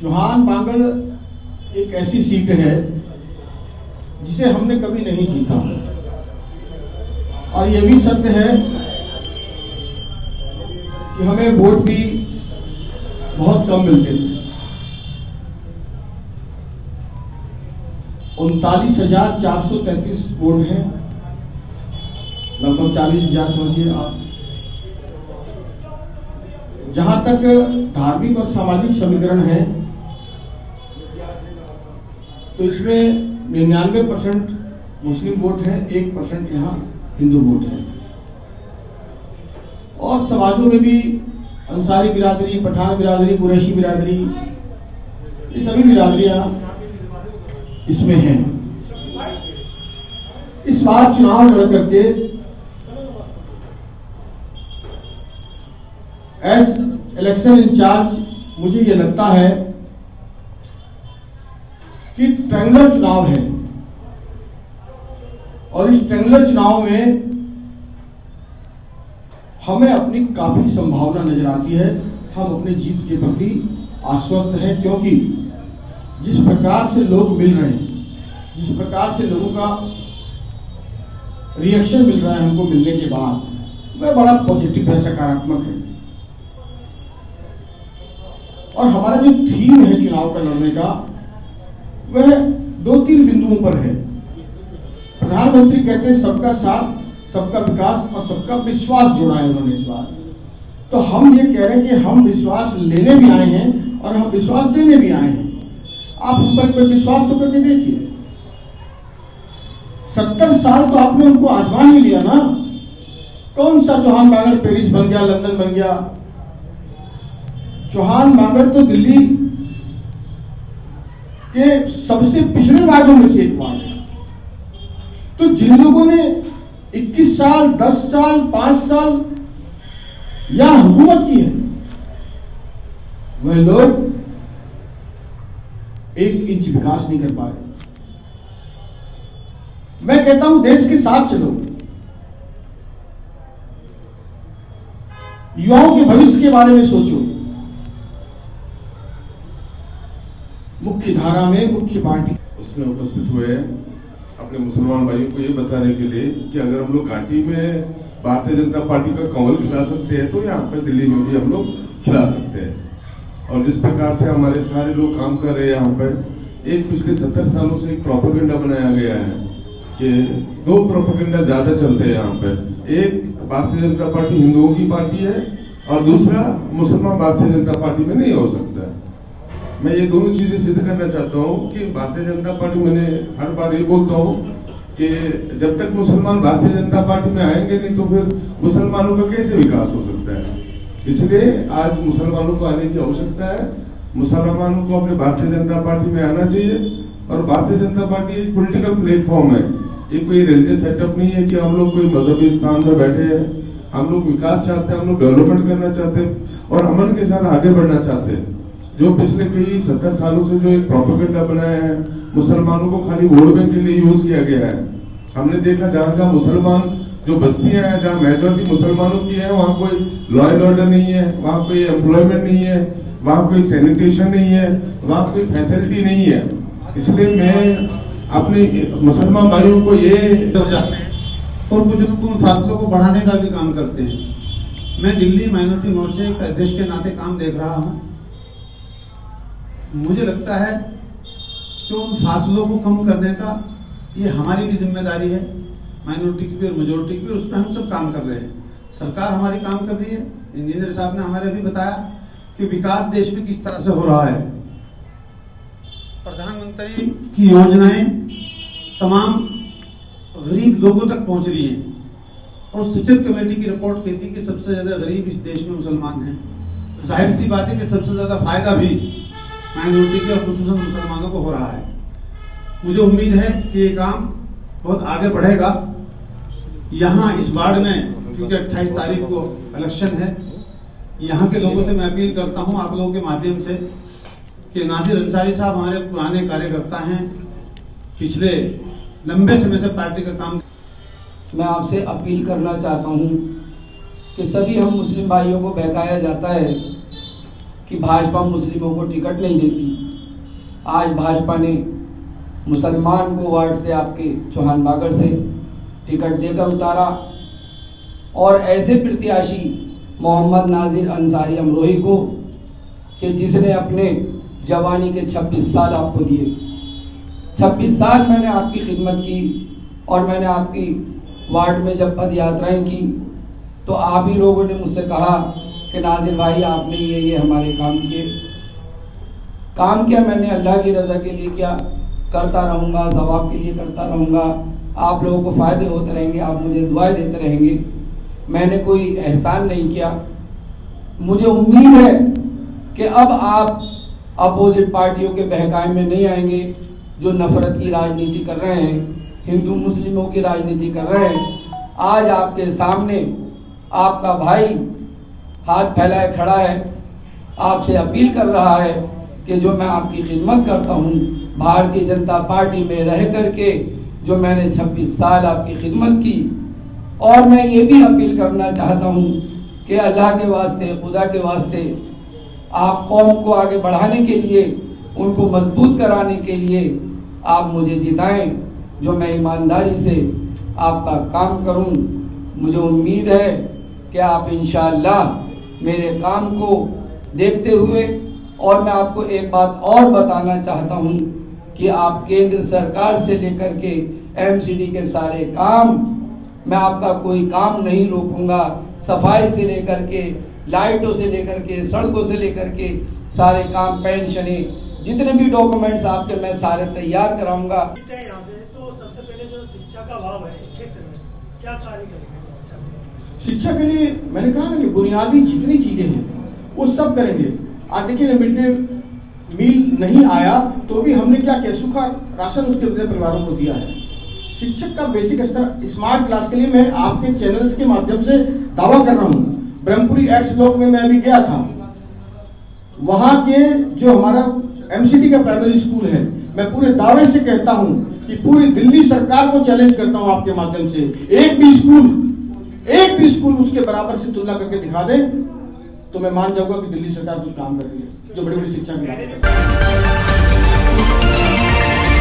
चौहान बांगड़ एक ऐसी सीट है जिसे हमने कभी नहीं जीता और यह भी सत्य है कि हमें वोट भी बहुत कम मिलते थे। 39,433 वोट हैं, लगभग 40,000 समझिए आप। जहां तक धार्मिक और सामाजिक समीकरण है तो इसमें 99% मुस्लिम वोट है, 1% यहाँ हिंदू वोट है। और समाजों में भी अंसारी बिरादरी, पठान बिरादरी, कुरैशी बिरादरी, ये सभी बिरादरियां इसमें हैं। इस बार चुनाव लड़ करके एज इलेक्शन इंचार्ज मुझे ये लगता है कि ट्रायंगुलर चुनाव है और इस ट्रायंगुलर चुनाव में हमें अपनी काफी संभावना नजर आती है। हम अपने जीत के प्रति आश्वस्त हैं, क्योंकि जिस प्रकार से लोग मिल रहे हैं, जिस प्रकार से लोगों का रिएक्शन मिल रहा है हमको मिलने के बाद, वह बड़ा पॉजिटिव है, सकारात्मक है। और हमारा जो थीम है चुनाव का लड़ने का, वह 2-3 बिंदुओं पर है। प्रधानमंत्री कहते हैं सबका साथ, सबका विकास और सबका विश्वास जोड़ा है उन्होंने इस बार। तो हम ये कह रहे हैं कि हम विश्वास लेने भी आए हैं और हम विश्वास देने भी आए हैं। आप हम पर कोई विश्वास तो करके देखिए। 70 साल तो आपने उनको आजमा ही लिया ना। कौन सा चौहान बांगड़ पेरिस बन गया, लंदन बन गया? चौहान बांगड़ तो दिल्ली के सबसे पिछड़े वार्डों में से एक वार्ड है। तो जिन लोगों ने 21 साल, 10 साल, 5 साल या हुकूमत की है, वह लोग 1 इंच विकास नहीं कर पा रहे। मैं कहता हूं देश के साथ चलो, युवाओं के भविष्य के बारे में सोचो। मुख्य धारा में मुख्य पार्टी उसमें उपस्थित हुए अपने मुसलमान भाइयों को ये बताने के लिए कि अगर हम लोग घाटी में भारतीय जनता पार्टी का कमल खिला सकते हैं तो यहाँ पे दिल्ली में भी हम लोग खिला सकते हैं। और जिस प्रकार से हमारे सारे लोग काम कर रहे हैं यहाँ पर, एक पिछले 70 सालों से एक प्रोपेगेंडा बनाया गया है कि 2 प्रोपेगेंडा ज्यादा चलते हैं यहाँ पर। एक भारतीय जनता पार्टी हिंदुओं की पार्टी है और दूसरा मुसलमान भारतीय जनता पार्टी में नहीं हो सकता है। मैं ये दोनों चीजें सिद्ध करना चाहता हूँ कि भारतीय जनता पार्टी, मैंने हर बार ये बोलता हूँ कि जब तक मुसलमान भारतीय जनता पार्टी में आएंगे नहीं तो फिर मुसलमानों का कैसे विकास हो सकता है। इसलिए आज मुसलमानों को आने की आवश्यकता है। मुसलमानों को अपने भारतीय जनता पार्टी में आना चाहिए। और भारतीय जनता पार्टी एक पॉलिटिकल प्लेटफॉर्म है, ये कोई रिलीजियस सेटअप नहीं है कि हम लोग कोई मजहबी स्थान पर बैठे हैं। हम लोग विकास चाहते हैं, हम लोग डेवलपमेंट करना चाहते हैं और अमन के साथ आगे बढ़ना चाहते हैं। जो पिछले कई 70 सालों से जो एक प्रोपेगेंडा बनाया है, मुसलमानों को खाली वोट बैंक के लिए यूज किया गया है। हमने देखा जहां जहां मुसलमान जो बस्तियां हैं, जहां मेजॉरिटी मुसलमानों की है, वहां कोई लॉ एंड ऑर्डर नहीं है, वहां कोई एम्प्लॉयमेंट नहीं है, वहां कोई सैनिटेशन नहीं है, वहां कोई फैसिलिटी नहीं है। इसलिए मैं अपने मुसलमान भाइयों को ये और बुजुर्गों फासलों को बढ़ाने का भी काम करते हैं। मैं दिल्ली माइनॉरिटी मोर्चे के अध्यक्ष के नाते काम देख रहा हूं। मुझे लगता है कि उन फासलों को कम करने का ये हमारी भी जिम्मेदारी है, माइनॉरिटी की भी और मेजोरिटी की भी। उस पर हम सब काम कर रहे हैं। सरकार हमारी काम कर रही है। इंजीनियर साहब ने हमारे अभी बताया कि विकास देश में किस तरह से हो रहा है। प्रधानमंत्री की योजनाएं तमाम गरीब लोगों तक पहुंच रही है। और सचेत कमेटी की रिपोर्ट कहती है कि सबसे ज्यादा गरीब इस देश में मुसलमान हैं। तो जाहिर सी बात है कि सबसे ज्यादा फायदा भी माइनॉरिटी के और खुसूसन मुसलमानों को हो रहा है। मुझे उम्मीद है कि ये काम बहुत आगे बढ़ेगा। यहाँ इस वार्ड में, क्योंकि 28 तारीख को इलेक्शन है, यहाँ के लोगों से मैं अपील करता हूँ आप लोगों के माध्यम से कि नासिर अंसारी साहब हमारे पुराने कार्यकर्ता हैं, पिछले लंबे समय से पार्टी का काम। मैं आपसे अपील करना चाहता हूँ कि सभी हम मुस्लिम भाइयों को बहकाया जाता है कि भाजपा मुस्लिमों को टिकट नहीं देती। आज भाजपा ने मुसलमान को वार्ड से, आपके चौहान बागर से टिकट देकर उतारा और ऐसे प्रत्याशी मोहम्मद नाजिर अंसारी अमरोही को कि जिसने अपने जवानी के 26 साल आपको दिए। 26 साल मैंने आपकी खिदमत की और मैंने आपकी वार्ड में जब पद यात्राएं की तो आप ही लोगों ने मुझसे कहा कि नाजिर भाई आपने ये हमारे काम किए। काम किया मैंने अल्लाह की रज़ा के लिए किया, करता रहूँगा, सवाब के लिए करता रहूँगा। आप लोगों को फ़ायदे होते रहेंगे, आप मुझे दुआएं देते रहेंगे। मैंने कोई एहसान नहीं किया। मुझे उम्मीद है कि अब आप अपोजिट पार्टियों के बहकावे में नहीं आएंगे जो नफरत की राजनीति कर रहे हैं, हिंदू मुस्लिमों की राजनीति कर रहे हैं। आज आपके सामने आपका भाई हाथ फैलाए खड़ा है, आपसे अपील कर रहा है कि जो मैं आपकी खिदमत करता हूँ भारतीय जनता पार्टी में रह करके, जो मैंने 26 साल आपकी खिदमत की, और मैं ये भी अपील करना चाहता हूँ कि अल्लाह के वास्ते, खुदा के वास्ते, आप कौम को आगे बढ़ाने के लिए, उनको मजबूत कराने के लिए आप मुझे जिताएं, जो मैं ईमानदारी से आपका काम करूं। मुझे उम्मीद है कि आप इंशाअल्लाह मेरे काम को देखते हुए, और मैं आपको एक बात और बताना चाहता हूं कि आप केंद्र सरकार से लेकर के एमसीडी के सारे काम, मैं आपका कोई काम नहीं रोकूंगा। सफाई से लेकर के, लाइटों से लेकर के, सड़कों से लेकर के सारे काम, पेंशनें, जितने भी डॉक्यूमेंट्स आपके मैं सारे तैयार कराऊंगा। यहाँ से तो सबसे पहले जो शिक्षा का अभाव है इस क्षेत्र में, क्या कार्य करेंगे शिक्षा के लिए? मैंने कहा ना कि बुनियादी जितनी चीजें हैं वो सब करेंगे। आज देखिए मिड डे मील नहीं आया तो भी हमने क्या किया, सूखा राशन उसके परिवारों को दिया है। शिक्षक का बेसिक स्तर स्मार्ट क्लास के लिए मैं आपके चैनल्स के माध्यम से दावा कर रहा हूँ। ब्रह्मपुरी एक्स ब्लॉक में मैं अभी गया था, वहां के जो हमारा एमसीडी का प्राइमरी स्कूल है, मैं पूरे दावे से कहता हूं कि पूरी दिल्ली सरकार को चैलेंज करता हूं आपके माध्यम से, एक भी स्कूल उसके बराबर से तुलना करके दिखा दे तो मैं मान जाऊंगा कि दिल्ली सरकार कुछ काम कर रही है, जो बड़ी बड़ी शिक्षा की बात है।